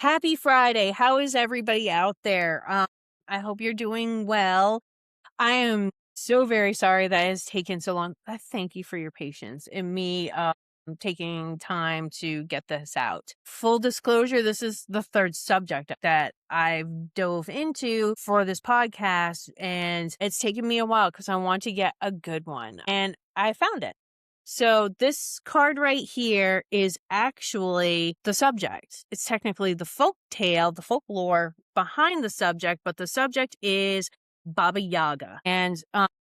Happy Friday. How is everybody out there? I hope you're doing well. I am so very sorry that it has taken so long. Thank you for your patience and me taking time to get this out. Full disclosure, this is the third subject that I've dove into for this podcast, and it's taken me a while because I want to get a good one. And I found it. So this card right here is actually the subject. It's technically the folk tale, the folklore behind the subject, but the subject is Baba Yaga. And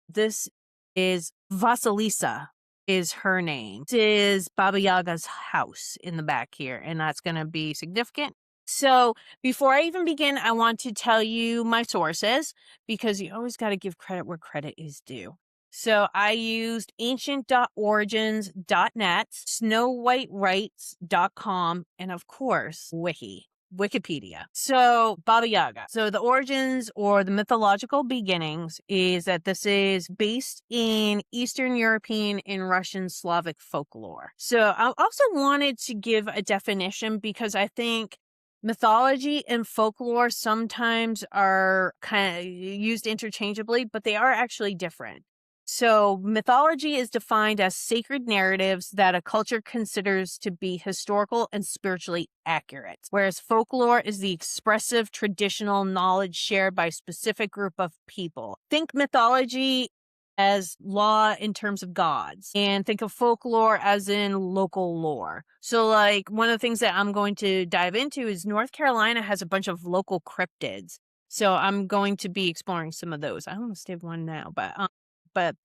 this is Vasilisa is her name. This is Baba Yaga's house in the back here, and that's going to be significant. So before I even begin, I want to tell you my sources because you always got to give credit where credit is due. So I used ancient.origins.net, snowwhitewrites.com, and of course, Wikipedia. So Baba Yaga. So the origins or the mythological beginnings is that this is based in Eastern European and Russian Slavic folklore. So I also wanted to give a definition because I think mythology and folklore sometimes are kind of used interchangeably, but they are actually different. So mythology is defined as sacred narratives that a culture considers to be historical and spiritually accurate, whereas folklore is the expressive traditional knowledge shared by a specific group of people. Think mythology as law in terms of gods, and think of folklore as in local lore. So like one of the things that I'm going to dive into is North Carolina has a bunch of local cryptids. So I'm going to be exploring some of those. I almost did one now, but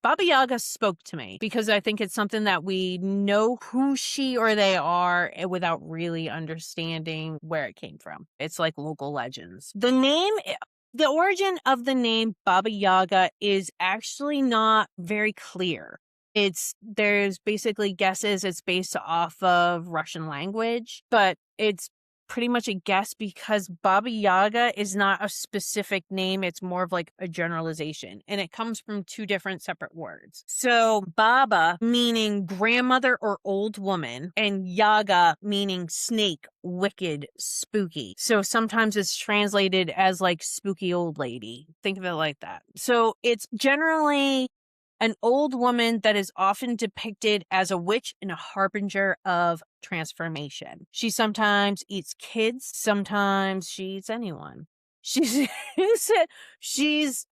Baba Yaga spoke to me because I think it's something that we know who she or they are without really understanding where it came from. It's like local legends. The origin of the name Baba Yaga is actually not very clear. There's basically guesses it's based off of Russian language, but it's pretty much a guess because Baba Yaga is not a specific name. It's more of like a generalization, and it comes from two different separate words. So Baba meaning grandmother or old woman, and Yaga meaning snake, wicked, spooky. So sometimes it's translated as like spooky old lady. Think of it like that. So it's generally an old woman that is often depicted as a witch and a harbinger of transformation. She sometimes eats kids, sometimes she eats anyone. She's she's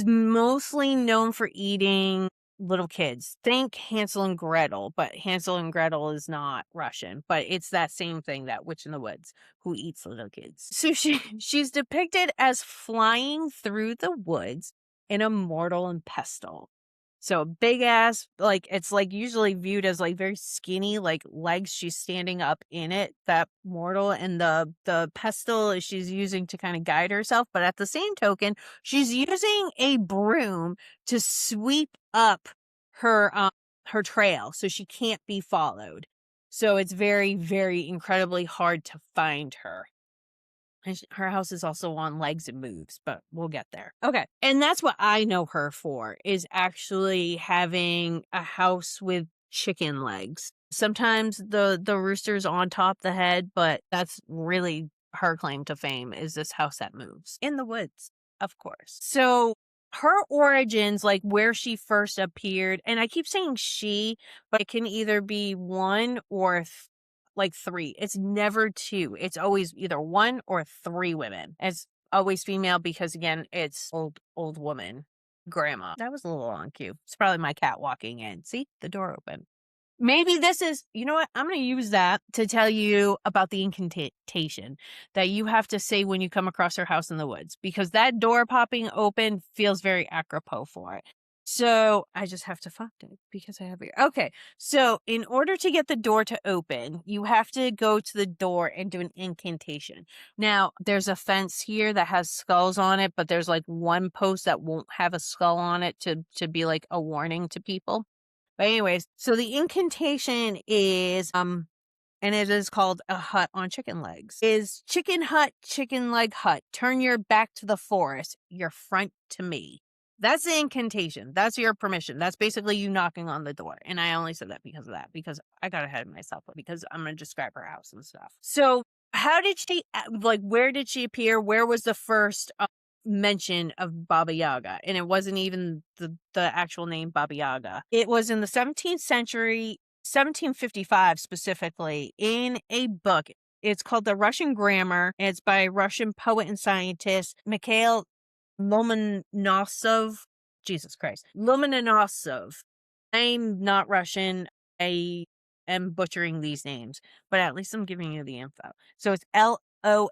mostly known for eating little kids. Think Hansel and Gretel, but Hansel and Gretel is not Russian, but it's that same thing, that witch in the woods who eats little kids. So she's depicted as flying through the woods in a mortal and pestle. So big ass, like it's like usually viewed as like very skinny, like legs. She's standing up in it, that mortal, and the pestle she's using to kind of guide herself. But at the same token, she's using a broom to sweep up her trail so she can't be followed. So it's very, very incredibly hard to find her. And her house is also on legs and moves, but we'll get there. Okay. And that's what I know her for, is actually having a house with chicken legs. Sometimes the rooster's on top of the head, but that's really her claim to fame, is this house that moves in the woods, of course. So her origins, like where she first appeared, and I keep saying she, but it can either be one or like three. It's never two. It's always either one or three women. It's always female because again, it's old woman, grandma. That was a little on cue. It's probably my cat walking in. See, the door open. Maybe this is, you know what? I'm going to use that to tell you about the incantation that you have to say when you come across her house in the woods, because that door popping open feels very apropos for it. So I just have to find it because I have it. Okay. So in order to get the door to open, you have to go to the door and do an incantation. Now there's a fence here that has skulls on it, but there's like one post that won't have a skull on it to be like a warning to people. But anyways, so the incantation is, and it is called a hut on chicken legs, is chicken hut, chicken leg hut. Turn your back to the forest, your front to me. That's the incantation. That's your permission. That's basically you knocking on the door. And I only said that because of that, because I got ahead of myself, because I'm going to describe her house and stuff. So How did she like, where did she appear? Where was the first, mention of Baba Yaga? And it wasn't even the actual name Baba Yaga. It was in the 17th century, 1755 specifically, in a book. It's called The Russian Grammar, and it's by Russian poet and scientist Mikhail Lomonosov. Jesus Christ. Lomonosov. I'm not Russian. I am butchering these names, but at least I'm giving you the info. So it's Lomonosov.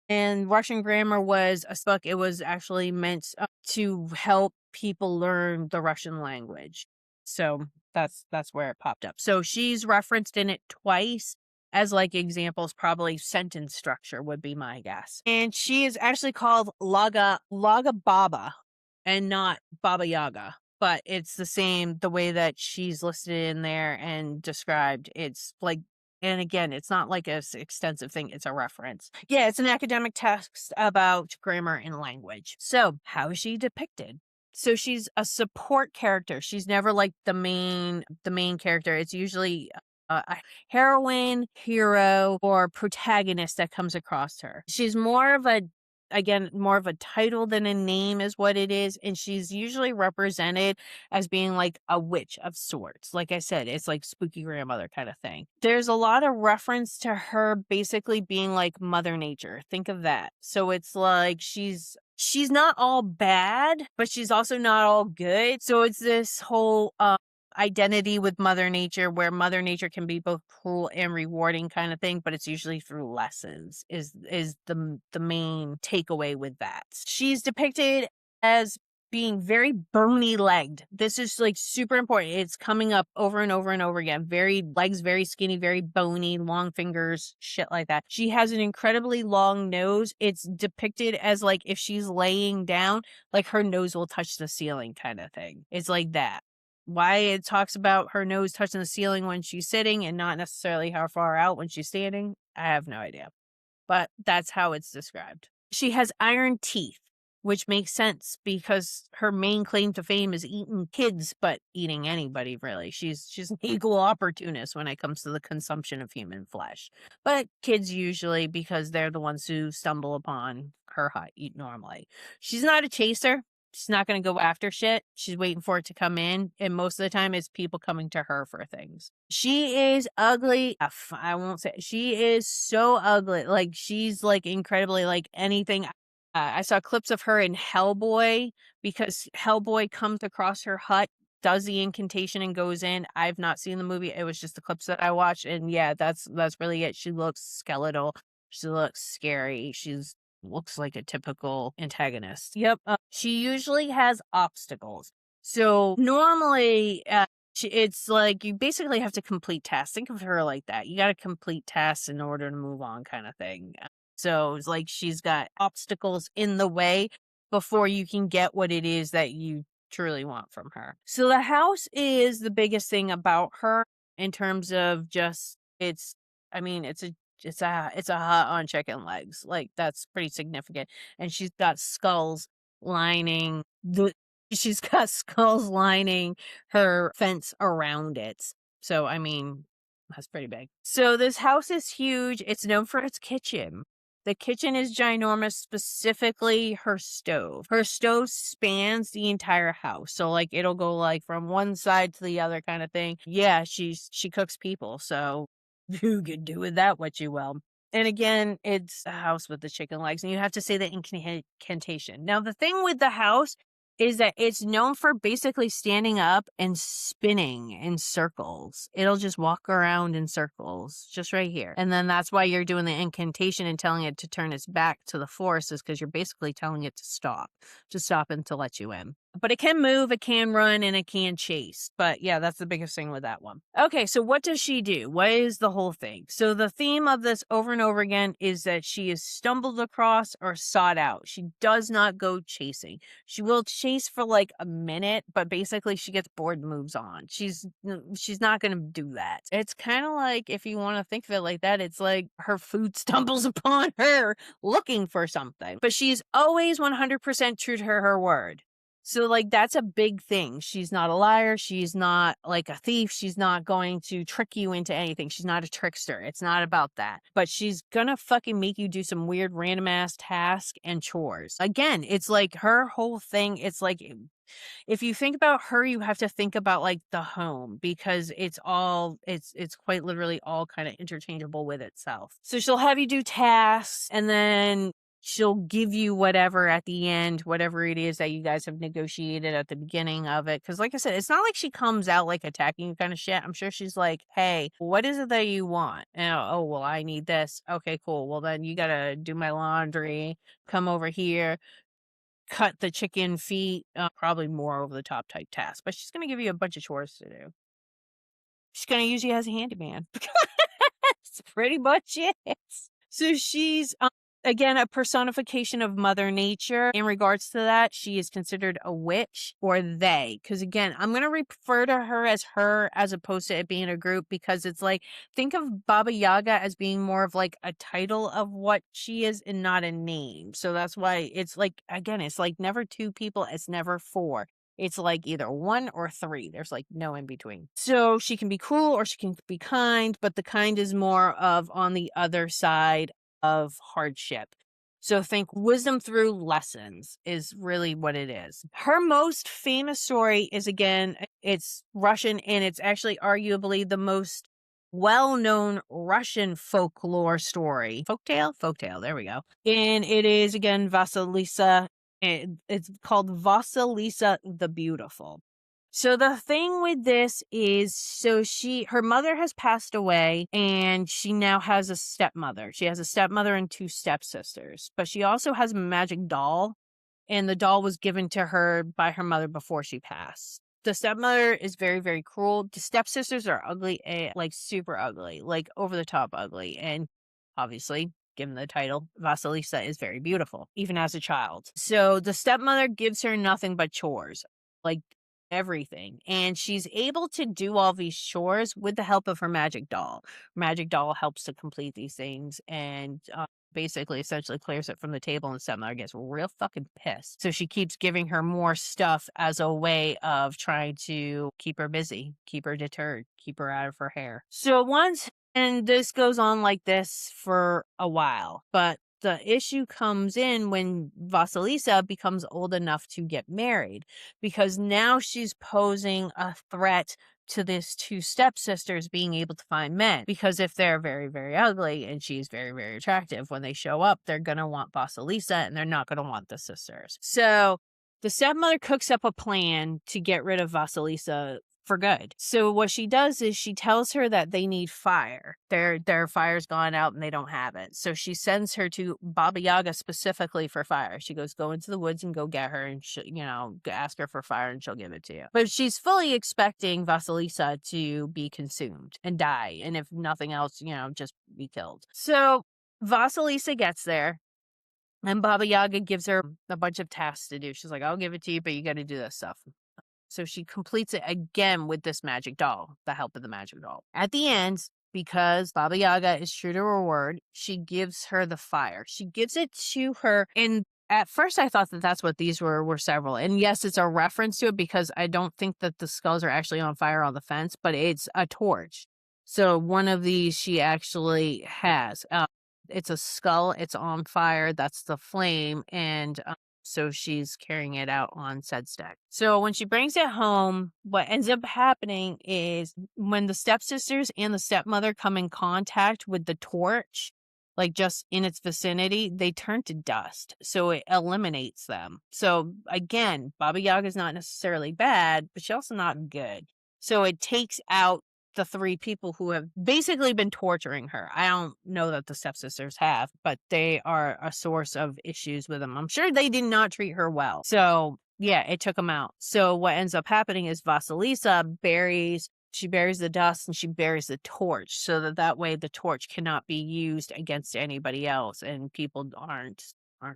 And Russian Grammar was a book. It was actually meant to help people learn the Russian language. So that's where it popped up. So she's referenced in it twice as like examples, probably sentence structure would be my guess. And she is actually called Laga Baba and not Baba Yaga. But it's the same, the way that she's listed in there and described. It's like, and again, it's not like a extensive thing, it's a reference. Yeah, it's an academic text about grammar and language. So, how is she depicted? So she's a support character. She's never like the main character. It's usually a heroine, hero, or protagonist that comes across her. She's more of a again, more of a title than a name is what it is, and she's usually represented as being like a witch of sorts. Like I said, it's like spooky grandmother kind of thing. There's a lot of reference to her basically being like Mother Nature. Think of that. So it's like she's not all bad, but she's also not all good. So it's this whole identity with Mother Nature, where Mother Nature can be both cruel and rewarding kind of thing, but it's usually through lessons is the main takeaway with that. She's depicted as being very bony legged. This is like super important. It's coming up over and over and over again. Very legs, very skinny, very bony, long fingers, shit like that. She has an incredibly long nose. It's depicted as like if she's laying down, like her nose will touch the ceiling kind of thing. It's like that. Why it talks about her nose touching the ceiling when she's sitting and not necessarily how far out when she's standing, I have no idea. But that's how it's described. She has iron teeth, which makes sense because her main claim to fame is eating kids, but eating anybody really. She's an equal opportunist when it comes to the consumption of human flesh. But kids usually, because they're the ones who stumble upon her hut, eat normally. She's not a chaser. She's not going to go after shit. She's waiting for it to come in. And most of the time, it's people coming to her for things. She is ugly. I won't say. She is so ugly. Like, she's like incredibly like anything. I saw clips of her in Hellboy because Hellboy comes across her hut, does the incantation, and goes in. I've not seen the movie. It was just the clips that I watched. And yeah, that's really it. She looks skeletal. She looks scary. She's looks like a typical antagonist. Yep. She usually has obstacles. So normally, it's like you basically have to complete tasks. Think of her like that. You got to complete tasks in order to move on, kind of thing. So it's like she's got obstacles in the way before you can get what it is that you truly want from her. So the house is the biggest thing about her in terms of just I mean, it's a hut on chicken legs. Like that's pretty significant. And she's got skulls lining her fence around it. So I mean, that's pretty big. So this house is huge. It's known for its kitchen. The kitchen is ginormous, specifically her stove. Her stove spans the entire house. So like it'll go like from one side to the other kind of thing. Yeah, she cooks people. So you can do with that what you will. And again, it's a house with the chicken legs, and you have to say the incantation. Now, the thing with the house is that it's known for basically standing up and spinning in circles. It'll just walk around in circles, just right here. And then that's why you're doing the incantation and telling it to turn its back to the forest, is because you're basically telling it to stop and to let you in. But it can move, it can run, and it can chase. But yeah, that's the biggest thing with that one. Okay, so what does she do? What is the whole thing? So the theme of this over and over again is that she is stumbled across or sought out. She does not go chasing. She will chase for like a minute, but basically she gets bored and moves on. She's not going to do that. It's kind of like, if you want to think of it like that, it's like her food stumbles upon her looking for something. But she's always 100% true to her word. So, like, that's a big thing. She's not a liar. She's not like a thief. She's not going to trick you into anything. She's not a trickster. It's not about that. But she's gonna fucking make you do some weird random ass task and chores. Again, it's like her whole thing. It's like if you think about her, you have to think about like the home because it's quite literally all kind of interchangeable with itself. So she'll have you do tasks and then she'll give you whatever at the end, whatever it is that you guys have negotiated at the beginning of it. Cause like I said, it's not like she comes out like attacking you kind of shit. I'm sure she's like, hey, what is it that you want? And oh, well, I need this. Okay, cool. Well, then you gotta do my laundry, come over here, cut the chicken feet, probably more over the top type task, but she's gonna give you a bunch of chores to do. She's gonna use you as a handyman. That's pretty much it. So she's, again, a personification of Mother Nature. In regards to that, she is considered a witch or they. Because again, I'm going to refer to her as opposed to it being a group because it's like, think of Baba Yaga as being more of like a title of what she is and not a name. So that's why it's like, again, it's like never two people, it's never four. It's like either one or three. There's like no in between. So she can be cruel or she can be kind, but the kind is more of on the other side of hardship. So think wisdom through lessons is really what it is. Her most famous story is again, it's Russian and it's actually arguably the most well-known Russian folklore story. Folktale, there we go. And it is again Vasilisa. It's called Vasilisa the Beautiful. So the thing with this is her mother has passed away and she now has a stepmother. She has a stepmother and two stepsisters, but she also has a magic doll and the doll was given to her by her mother before she passed. The stepmother is very, very cruel. The stepsisters are ugly, like super ugly, like over the top ugly. And obviously, given the title, Vasilisa is very beautiful, even as a child. So the stepmother gives her nothing but chores, like everything. And she's able to do all these chores with the help of her magic doll. Magic doll helps to complete these things and basically essentially clears it from the table and stepmother gets real fucking pissed. So she keeps giving her more stuff as a way of trying to keep her busy, keep her deterred, keep her out of her hair. So once, and this goes on like this for a while, but the issue comes in when Vasilisa becomes old enough to get married because now she's posing a threat to this two stepsisters being able to find men because if they're very, very ugly and she's very, very attractive, when they show up, they're going to want Vasilisa and they're not going to want the sisters. So the stepmother cooks up a plan to get rid of Vasilisa for good. So what she does is she tells her that they need fire. Their fire's gone out and they don't have it. So she sends her to Baba Yaga specifically for fire. She goes, go into the woods and go get her and ask her for fire and she'll give it to you. But she's fully expecting Vasilisa to be consumed and die. And if nothing else, just be killed. So Vasilisa gets there. And Baba Yaga gives her a bunch of tasks to do. She's like, I'll give it to you, but you got to do this stuff. So she completes it again with this magic doll, the help of the magic doll. At the end, because Baba Yaga is true to her word, she gives her the fire. She gives it to her. And at first I thought that that's what these were several. And yes, it's a reference to it because I don't think that the skulls are actually on fire on the fence, but it's a torch. So one of these she actually has. It's a skull. It's on fire. That's the flame. And so she's carrying it out on said stick. So when she brings it home, what ends up happening is when the stepsisters and the stepmother come in contact with the torch, like just in its vicinity, they turn to dust. So it eliminates them. So again, Baba Yaga is not necessarily bad, but she's also not good. So it takes out the three people who have basically been torturing her. I don't know that the stepsisters have, but they are a source of issues with them. I'm sure they did not treat her well. So yeah, it took them out. So what ends up happening is Vasilisa buries the dust and she buries the torch so that way the torch cannot be used against anybody else and people aren't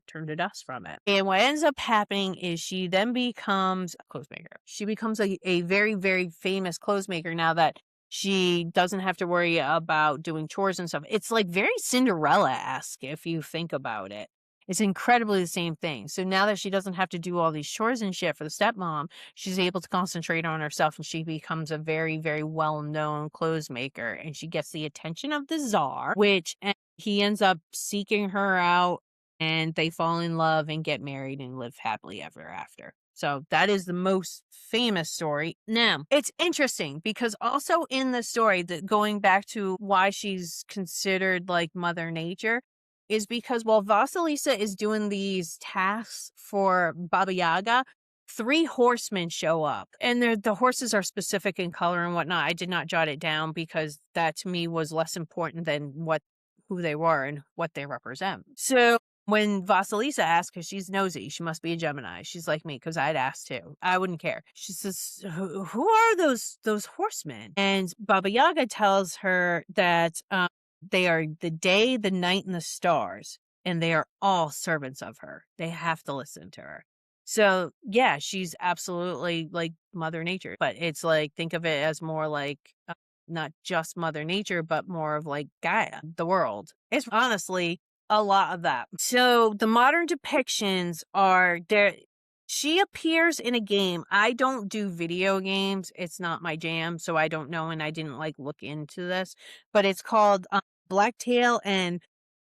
turned to dust from it. And what ends up happening is she then becomes a clothes maker. She becomes a very, very famous clothes maker now that she doesn't have to worry about doing chores and stuff. It's like very Cinderella-esque if you think about it. It's incredibly the same thing. So now that she doesn't have to do all these chores and shit for the stepmom, she's able to concentrate on herself and she becomes a very, very well known clothes maker. And she gets the attention of the czar, which he ends up seeking her out and they fall in love and get married and live happily ever after. So that is the most famous story. Now, it's interesting because also in the story, that going back to why she's considered like Mother Nature, is because while Vasilisa is doing these tasks for Baba Yaga, three horsemen show up, and the horses are specific in color and whatnot. I did not jot it down because that to me was less important than who they were and what they represent. So when Vasilisa asks, because she's nosy, she must be a Gemini. She's like me, because I'd ask too. I wouldn't care. She says, "Who are those horsemen?" And Baba Yaga tells her that they are the day, the night, and the stars, and they are all servants of her. They have to listen to her. So yeah, she's absolutely like Mother Nature, but it's like think of it as more like not just Mother Nature, but more of like Gaia, the world. It's honestly a lot of that. So the modern depictions are there. She appears in a game. I don't do video games. It's not my jam, so I don't know, and I didn't like look into this. But it's called Blacktail and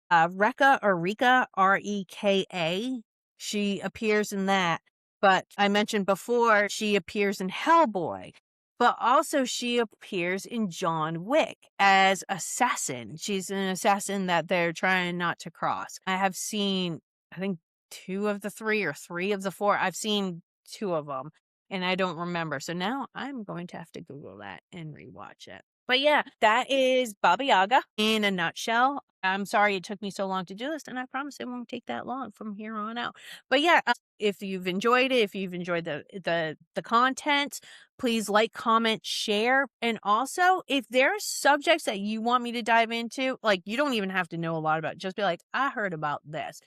Reka or Rika, Reka. She appears in that. But I mentioned before she appears in Hellboy. But also she appears in John Wick as assassin. She's an assassin that they're trying not to cross. I have seen, I think, 2 of the 3 or 3 of the 4. I've seen 2 of them, and I don't remember. So now I'm going to have to Google that and rewatch it. But yeah, that is Baba Yaga in a nutshell. I'm sorry it took me so long to do this, and I promise it won't take that long from here on out. But yeah, if you've enjoyed it, if you've enjoyed the content, please like, comment, share. And also, if there's subjects that you want me to dive into, like you don't even have to know a lot about it. Just be like, I heard about this.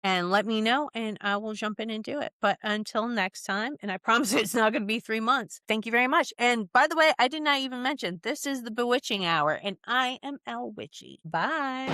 And let me know, and I will jump in and do it. But until next time, and I promise it's not going to be 3 months. Thank you very much. And by the way, I did not even mention this is the Bewitching Hour, and I am El Witchy. Bye.